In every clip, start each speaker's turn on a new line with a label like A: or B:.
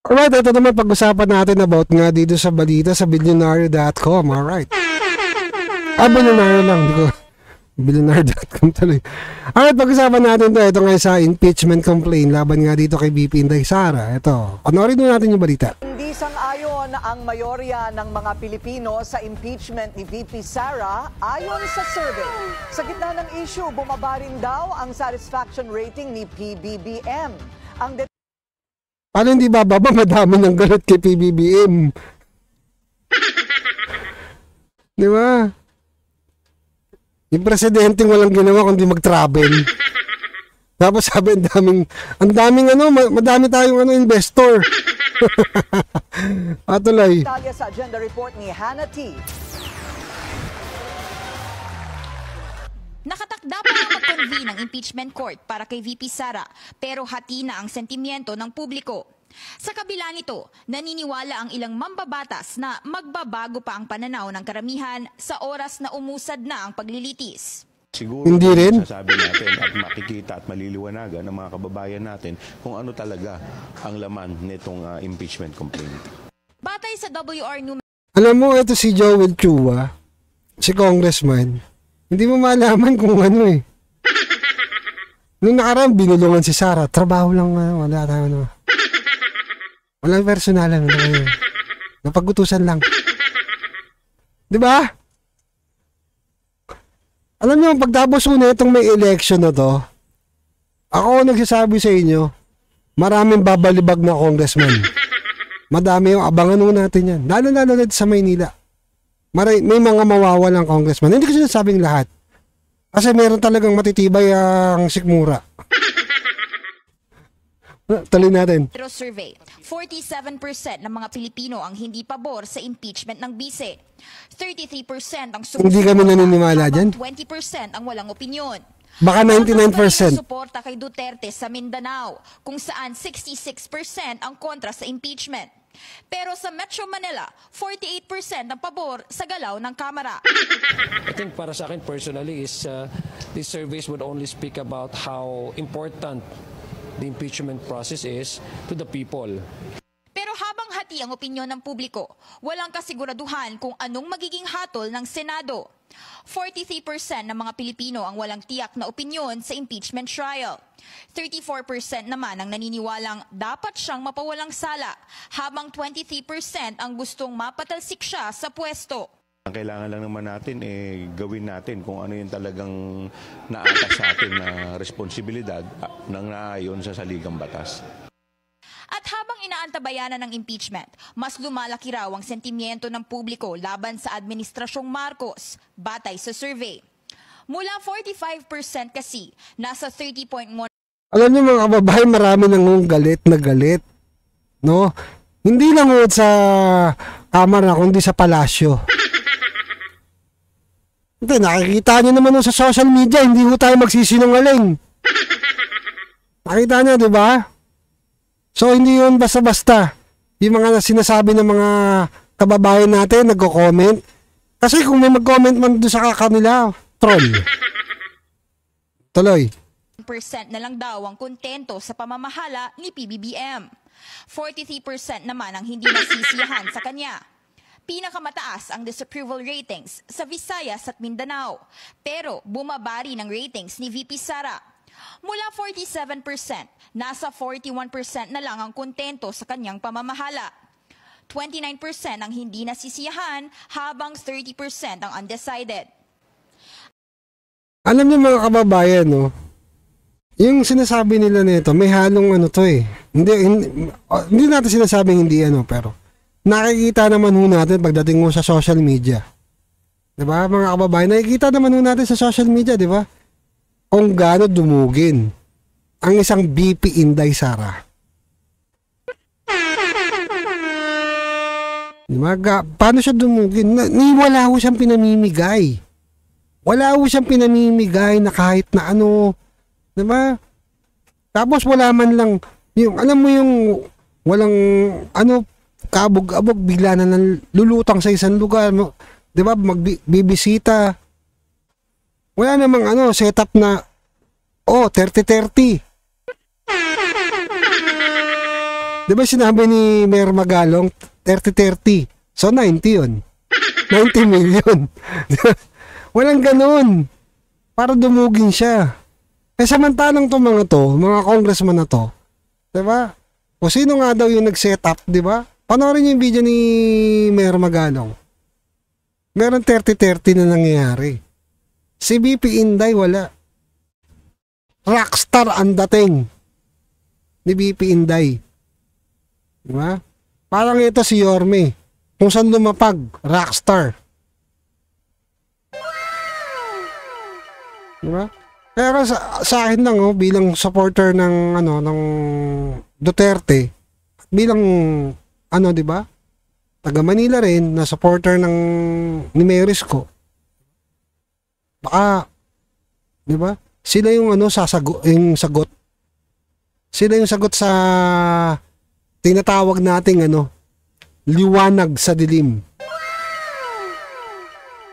A: Alright, ito naman pag-usapan natin about nga dito sa balita sa Billionaire.com. Alright. Billionaire lang. Di ko. Billionaire.com tuloy. Alright, pag-usapan natin to. Ito nga sa impeachment complaint laban nga dito kay VP Inday Sara. Ito. Panoorin doon natin yung balita.
B: Hindi sang-ayon ang mayorya ng mga Pilipino sa impeachment ni VP Sara ayon sa survey. Sa gitna ng issue, bumaba rin daw ang satisfaction rating ni PBBM.
A: Paano hindi bababa? Madami ng galit kay PBBM. Di ba? Yung presidenteng walang ginawa kundi mag-travel. Tapos sabi, madami tayong investor. Patuloy.
B: Detalye sa agenda report ni Hannah T.
C: Nakatakda pa lang mag-convene ang impeachment court para kay VP Sara, pero hati na ang sentimiento ng publiko. Sa kabila nito, naniniwala ang ilang mambabatas na magbabago pa ang pananaw ng karamihan sa oras na umusad na ang paglilitis.
D: Siguro
A: hindi rin
D: sasabi natin at makikita at maliliwanagan ng mga kababayan natin kung ano talaga ang laman nitong impeachment complaint.
C: Batay sa WR News.
A: Alam mo, ito si Joel Chua, si congressman. Hindi mo malaman kung ano eh. Nung nakaraan, binulungan si Sara. Trabaho lang, wala tayo na. Walang personalan. Napag-utusan lang. Di ba? Alam niyo, pagtapos ko na itong may election na to, ako nagsasabi sa inyo, maraming babalibag na congressman. Madami yung abangan mo natin yan. Lalo-lalo dito sa Maynila. May mga mawawalang congressman. Hindi ko sinasabing lahat. Kasi meron talagang matitibay ang sikmura. Tuloy natin.
C: Pero survey, 47% ng mga Pilipino ang hindi pabor sa impeachment ng bise. 33% ang sumusuporta.
A: Hindi kami naniniwala dyan.
C: 20% ang walang opinyon.
A: Baka 99%.
C: Suporta kay Duterte sa Mindanao, kung saan 66% ang kontra sa impeachment. Pero sa Metro Manila, 48% ang pabor sa galaw ng Kamara.
E: I think para sa akin personally is these surveys would only speak about how important the impeachment process is to the people.
C: Pero habang hati ang opinyon ng publiko, walang kasiguraduhan kung anong magiging hatol ng Senado. 43% ng mga Pilipino ang walang tiyak na opinyon sa impeachment trial. 34% naman ang naniniwalang dapat siyang mapawalang sala, habang 23% ang gustong mapatalsik siya sa pwesto.
D: Ang kailangan lang naman natin gawin natin kung ano yung talagang naatas sa atin na responsibilidad ng naayon sa saligang batas.
C: At habang inaantabayanan ng impeachment, mas lumalaki raw ang sentimiento ng publiko laban sa Administrasyong Marcos, batay sa survey. Mula 45% kasi, nasa 30.1%.
A: Alam niyo mga kababayan, marami nang galit na galit. No? Hindi lang sa kamara, kundi sa palasyo. Hindi, nakikita niyo naman sa social media, hindi ho tayo magsisinungaling. Nakita niyo, di ba? So, hindi yun basta-basta. Yung mga sinasabi ng mga kababayan natin, nagko-comment. Kasi kung may mag-comment man doon sa kanila, troll. Tuloy.
C: % na lang daw ang kontento sa pamamahala ni PBBM. 43% naman ang hindi nasisiyahan sa kanya. Pinakamataas ang disapproval ratings sa Visayas at Mindanao. Pero bumaba rin ang ratings ni VP Sara. Mula 47%, nasa 41% na lang ang kontento sa kanyang pamamahala. 29% ang hindi nasisiyahan, habang 30% ang undecided.
A: Alam niyo mga kababayan, no? Yung sinasabi nila nito, may halong to eh. Hindi natin sinasabing hindi pero nakikita naman ho natin pagdating mo sa social media. 'Di ba mga kababayan? Nakikita naman ho natin sa social media, 'di ba? Kung gaano dumugin ang isang VP Inday Sara. Paano siya dumugin? Wala ho siyang pinamimigay. Wala ho siyang pinamimigay na kahit na diba? Tapos wala man lang, yung, alam mo yung, walang, kabog-abog, bigla na lulutang sa isang lugar, diba? Magbibisita. Wala namang, setup na, 30-30. Di ba sinabi ni Mayor Magalong, 30-30. So, 90 yun. 90 million. Walang ganun. Para dumugin siya. Eh, samantalang to mga congressman na to, di ba? O sino nga daw yung nag-set up, di ba? Panoorin yung video ni Mayor Magalong. Meron 30-30 na nangyayari. Si BP Inday, wala. Rockstar ang dating ni BP Inday. Diba? Parang ito si Yorme. Kung saan lumapag, rockstar. Diba? Pero sa akin lang, bilang supporter ng Duterte, bilang diba? Taga Manila rin, na supporter ni Mayor Isko. Baka, diba? Sila yung sagot. Sila yung sagot sa tinatawag nating liwanag sa dilim.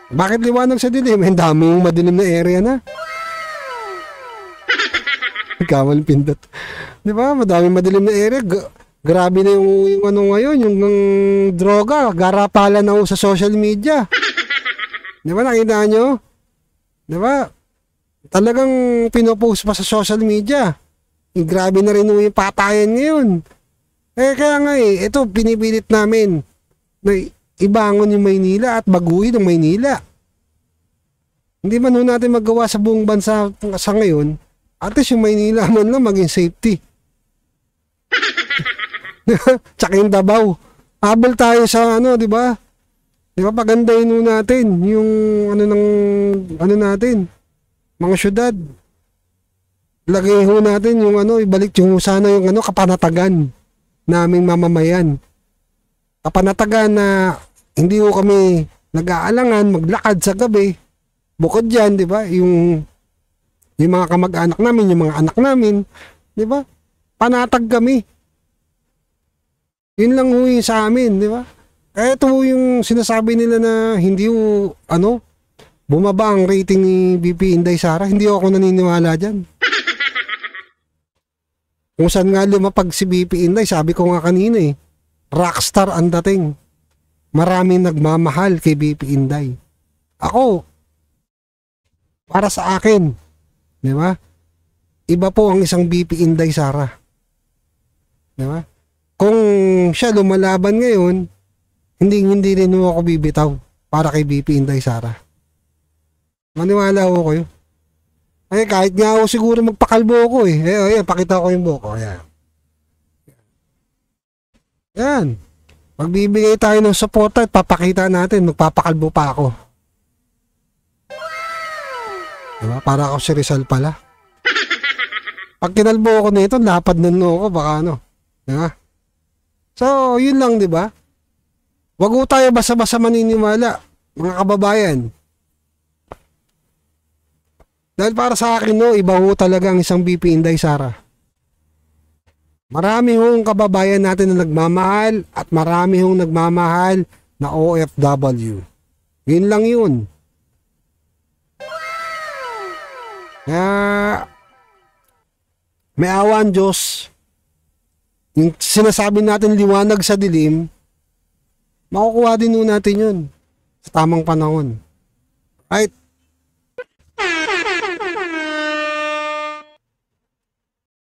A: Bakit liwanag sa dilim? Ang daming madilim na area na. Kawal pindot. Di ba? Madaming madilim na area. Grabe na yung ngayon, yung droga. Garapala na sa social media. Di ba? Nakita nyo? Di ba? Talagang pinopost pa sa social media. Grabe na rin yung patayan ngayon. Kaya nga ito pinipilit namin na ibangon yung Maynila at baguhin ang Maynila. Hindi man natin magawa sa buong bansa sa ngayon, at least yung Maynila man lang maging safety. Tsaka yung Davao. Habol tayo sa di ba? Di ba pagandahin natin yung natin, mga syudad. Lagay natin yung ibalik yung sana yung kapanatagan naming mamamayan. Kapanatagan na hindi kami nag-aalangan maglakad sa gabi. Bukod diyan, 'di ba? Yung mga kamag-anak namin, yung mga anak namin, 'di ba? Panatag kami. Yun lang yung sa amin, 'di ba? Kaya ito yung sinasabi nila na hindi bumaba ang rating ni BP Inday Sara. Hindi ako naniniwala diyan. Kung saan nga lumapag si BP Inday, sabi ko nga kanina rockstar ang dating. Maraming nagmamahal kay BP Inday. Ako, para sa akin, di ba? Iba po ang isang BP Inday Sara. Di ba? Kung siya lumalaban ngayon, hindi rin ako bibitaw para kay BP Inday Sara. Maniwala ko kayo. Kahit nga ako siguro magpakalbo ko pakita ko yung buhok ko. Yan. Magbibigay tayo ng suporta at papakita natin, magpapakalbo pa ako. Diba? Para ako si Rizal pala. Pag kinalbo ko nito, lapad na ako, baka Diba? So, yun lang, diba? Wag ko tayo basa-basa maniniwala, mga kababayan. Dahil para sa akin, iba ho talaga ang isang BP Inday Sara. Marami hong kababayan natin na nagmamahal at marami hong nagmamahal na OFW. Yun lang yun. Kaya, may awan Diyos. Yung sinasabi natin liwanag sa dilim, makukuha din natin yun sa tamang panahon. Right?